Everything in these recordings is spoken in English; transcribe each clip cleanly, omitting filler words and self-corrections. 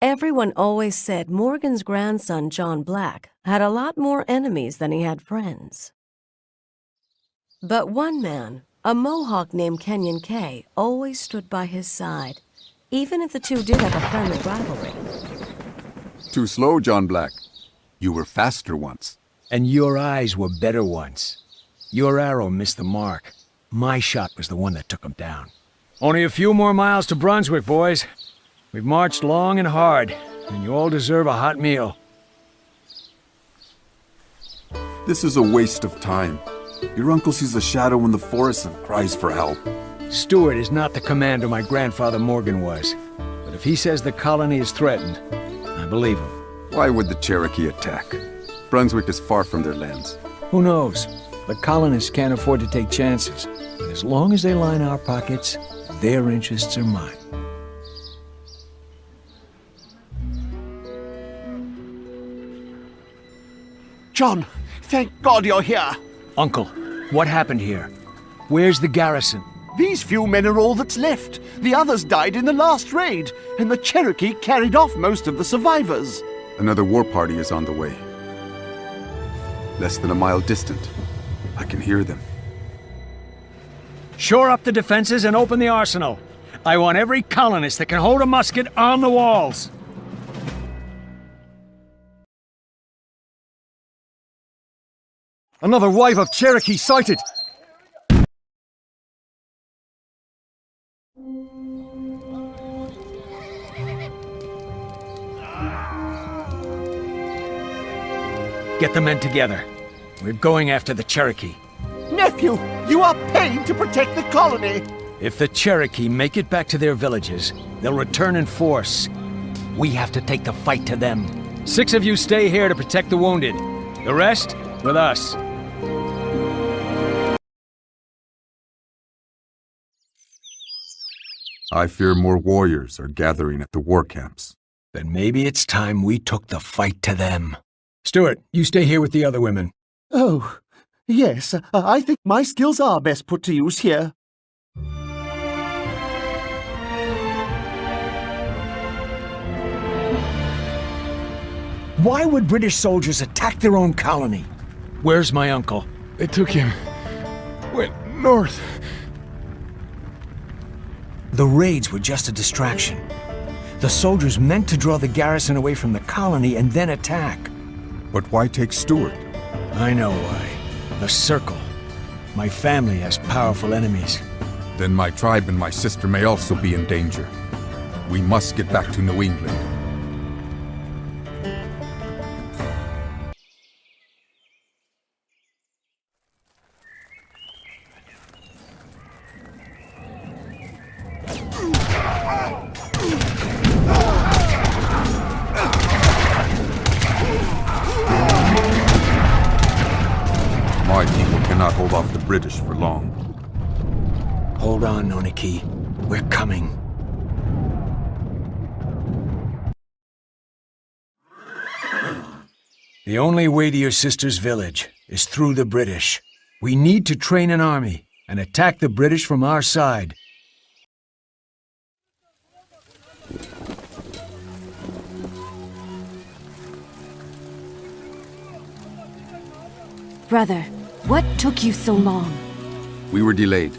Everyone always said Morgan's grandson, John Black, had a lot more enemies than he had friends. But one man, a Mohawk named Kenyon Kay, always stood by his side, even if the two did have a friendly rivalry. Too slow, John Black. You were faster once. And your eyes were better once. Your arrow missed the mark. My shot was the one that took him down. Only a few more miles to Brunswick, boys. We've marched long and hard, and you all deserve a hot meal. This is a waste of time. Your uncle sees a shadow in the forest and cries for help. Stuart is not the commander my grandfather Morgan was. But if he says the colony is threatened, I believe him. Why would the Cherokee attack? Brunswick is far from their lands. Who knows? The colonists can't afford to take chances. But as long as they line our pockets, their interests are mine. John, thank God you're here. Uncle, what happened here? Where's the garrison? These few men are all that's left. The others died in the last raid, and the Cherokee carried off most of the survivors. Another war party is on the way. Less than a mile distant. I can hear them. Shore up the defenses and open the arsenal. I want every colonist that can hold a musket on the walls. Another wave of Cherokee sighted! Get the men together. We're going after the Cherokee. Nephew, you are paid to protect the colony. If the Cherokee make it back to their villages, they'll return in force. We have to take the fight to them. 6 of you stay here to protect the wounded. The rest, with us. I fear more warriors are gathering at the war camps. Then maybe it's time we took the fight to them. Stuart, you stay here with the other women. Oh, yes, I think my skills are best put to use here. Why would British soldiers attack their own colony? Where's my uncle? They took him. Went north. The raids were just a distraction. The soldiers meant to draw the garrison away from the colony and then attack. But why take Stuart? I know why. The Circle. My family has powerful enemies. Then my tribe and my sister may also be in danger. We must get back to New England. My people cannot hold off the British for long. Hold on, Noniki. We're coming. The only way to your sister's village is through the British. We need to train an army and attack the British from our side. Brother, what took you so long? We were delayed.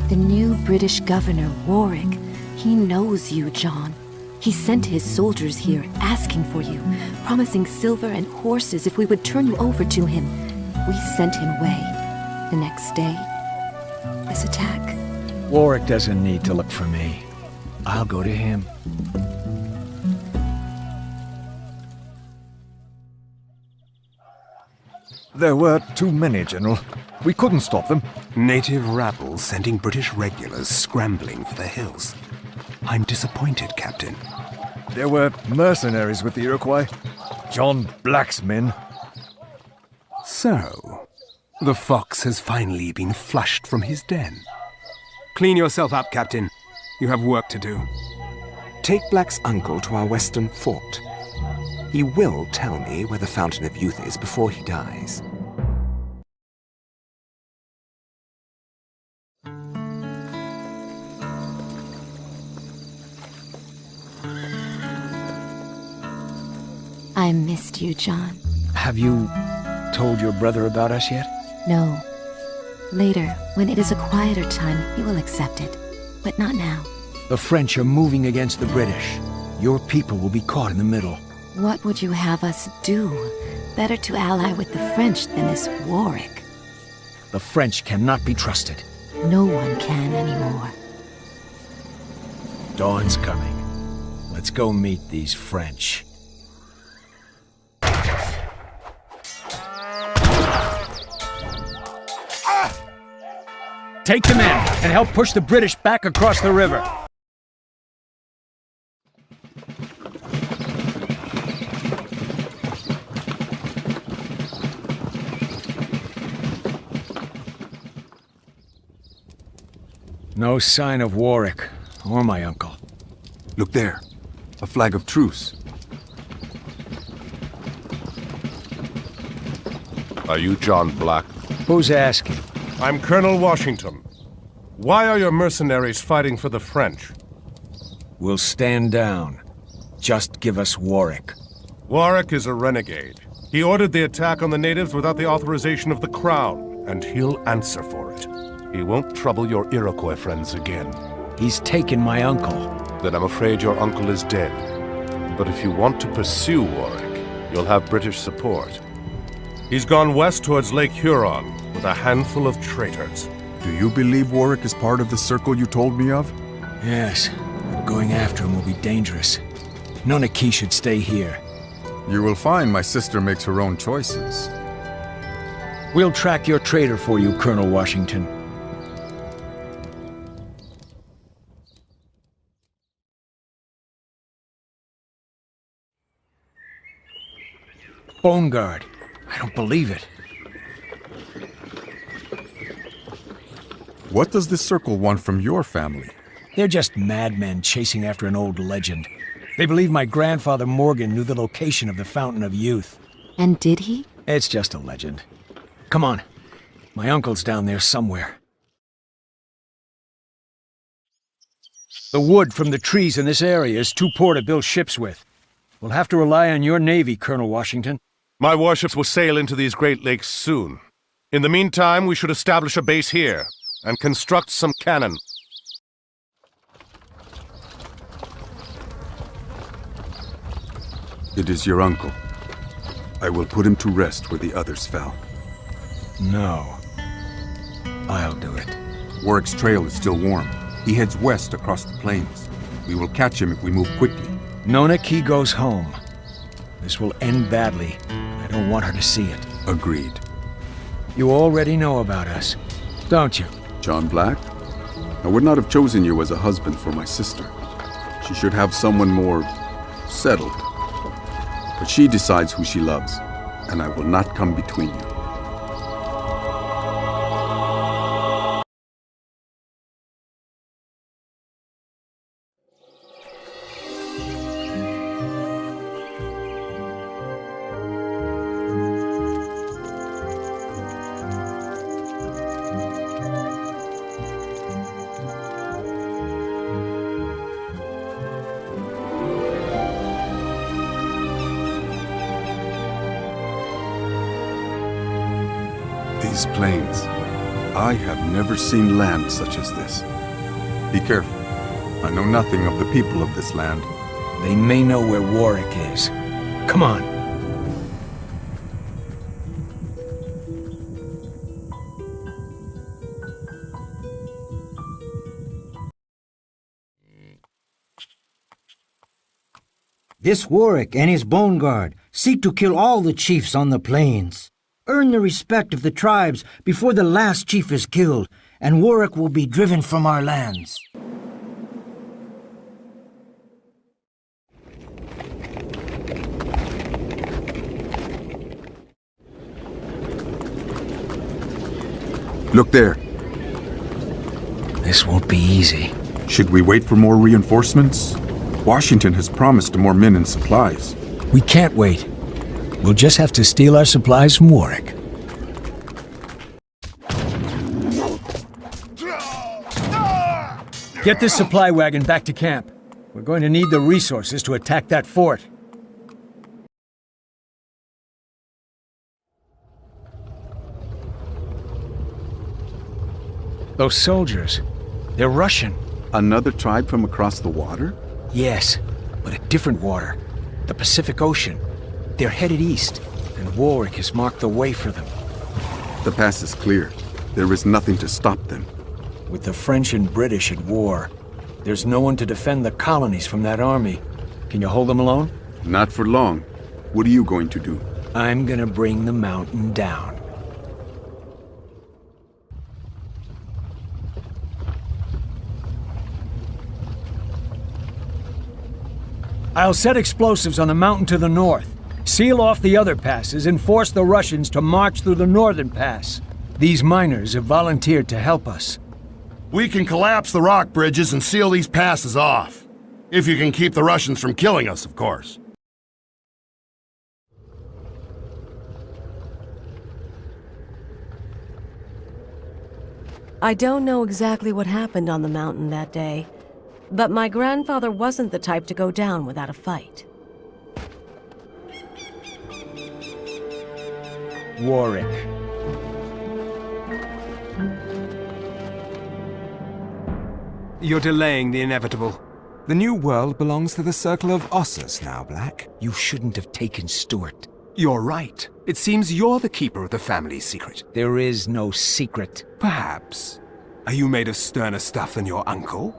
The new British governor, Warwick, he knows you, John. He sent his soldiers here asking for you, promising silver and horses if we would turn you over to him. We sent him away. The next day, this attack. Warwick doesn't need to look for me. I'll go to him. There were too many, General. We couldn't stop them. Native rabble sending British regulars scrambling for the hills. I'm disappointed, Captain. There were mercenaries with the Iroquois. John Black's men. So, the fox has finally been flushed from his den. Clean yourself up, Captain. You have work to do. Take Black's uncle to our western fort. He will tell me where the Fountain of Youth is before he dies. I missed you, John. Have you told your brother about us yet? No. Later, when it is a quieter time, he will accept it. But not now. The French are moving against the British. Your people will be caught in the middle. What would you have us do? Better to ally with the French than this Warwick. The French cannot be trusted. No one can anymore. Dawn's coming. Let's go meet these French. Take them in and help push the British back across the river. No sign of Warwick or my uncle. Look there. A flag of truce. Are you John Black? Who's asking? I'm Colonel Washington. Why are your mercenaries fighting for the French? We'll stand down. Just give us Warwick. Warwick is a renegade. He ordered the attack on the natives without the authorization of the Crown, and he'll answer for it. He won't trouble your Iroquois friends again. He's taken my uncle. Then I'm afraid your uncle is dead. But if you want to pursue Warwick, you'll have British support. He's gone west towards Lake Huron with a handful of traitors. Do you believe Warwick is part of the circle you told me of? Yes, but going after him will be dangerous. Nonaki should stay here. You will find my sister makes her own choices. We'll track your traitor for you, Colonel Washington. Bone Guard. I don't believe it. What does this circle want from your family? They're just madmen chasing after an old legend. They believe my grandfather Morgan knew the location of the Fountain of Youth. And did he? It's just a legend. Come on. My uncle's down there somewhere. The wood from the trees in this area is too poor to build ships with. We'll have to rely on your navy, Colonel Washington. My warships will sail into these Great Lakes soon. In the meantime, we should establish a base here and construct some cannon. It is your uncle. I will put him to rest where the others fell. No. I'll do it. Warwick's trail is still warm. He heads west across the plains. We will catch him if we move quickly. Nonaki goes home. This will end badly. I don't want her to see it. Agreed. You already know about us, don't you? John Black? I would not have chosen you as a husband for my sister. She should have someone more settled. But she decides who she loves, and I will not come between you. These plains. I have never seen land such as this. Be careful. I know nothing of the people of this land. They may know where Warwick is. Come on. This Warwick and his Bone Guard seek to kill all the chiefs on the plains. Earn the respect of the tribes before the last chief is killed, and Warwick will be driven from our lands. Look there. This won't be easy. Should we wait for more reinforcements? Washington has promised more men and supplies. We can't wait. We'll just have to steal our supplies from Warwick. Get this supply wagon back to camp. We're going to need the resources to attack that fort. Those soldiers, they're Russian. Another tribe from across the water? Yes, but a different water. The Pacific Ocean. They're headed east, and Warwick has marked the way for them. The pass is clear. There is nothing to stop them. With the French and British at war, there's no one to defend the colonies from that army. Can you hold them alone? Not for long. What are you going to do? I'm gonna bring the mountain down. I'll set explosives on the mountain to the north, seal off the other passes, and force the Russians to march through the northern pass. These miners have volunteered to help us. We can collapse the rock bridges and seal these passes off. If you can keep the Russians from killing us, of course. I don't know exactly what happened on the mountain that day, but my grandfather wasn't the type to go down without a fight. Warwick. You're delaying the inevitable. The new world belongs to the Circle of Ossus now, Black. You shouldn't have taken Stuart. You're right. It seems you're the keeper of the family's secret. There is no secret. Perhaps. Are you made of sterner stuff than your uncle?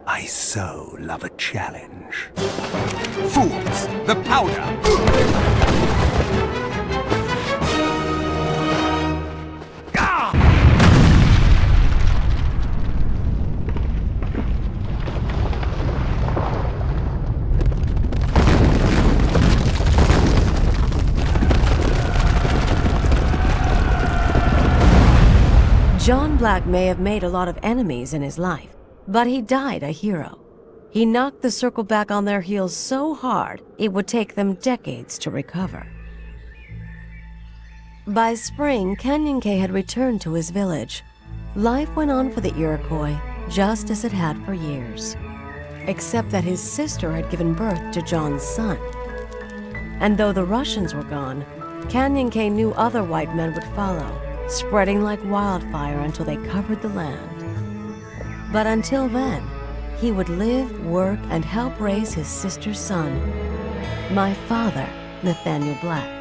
I so love a challenge. Fools! The powder! John Black may have made a lot of enemies in his life, but he died a hero. He knocked the Circle back on their heels so hard, it would take them decades to recover. By spring, Kenyon K had returned to his village. Life went on for the Iroquois, just as it had for years. Except that his sister had given birth to John's son. And though the Russians were gone, Kenyon K knew other white men would follow, spreading like wildfire until they covered the land. But until then, he would live, work, and help raise his sister's son, my father, Nathaniel Black.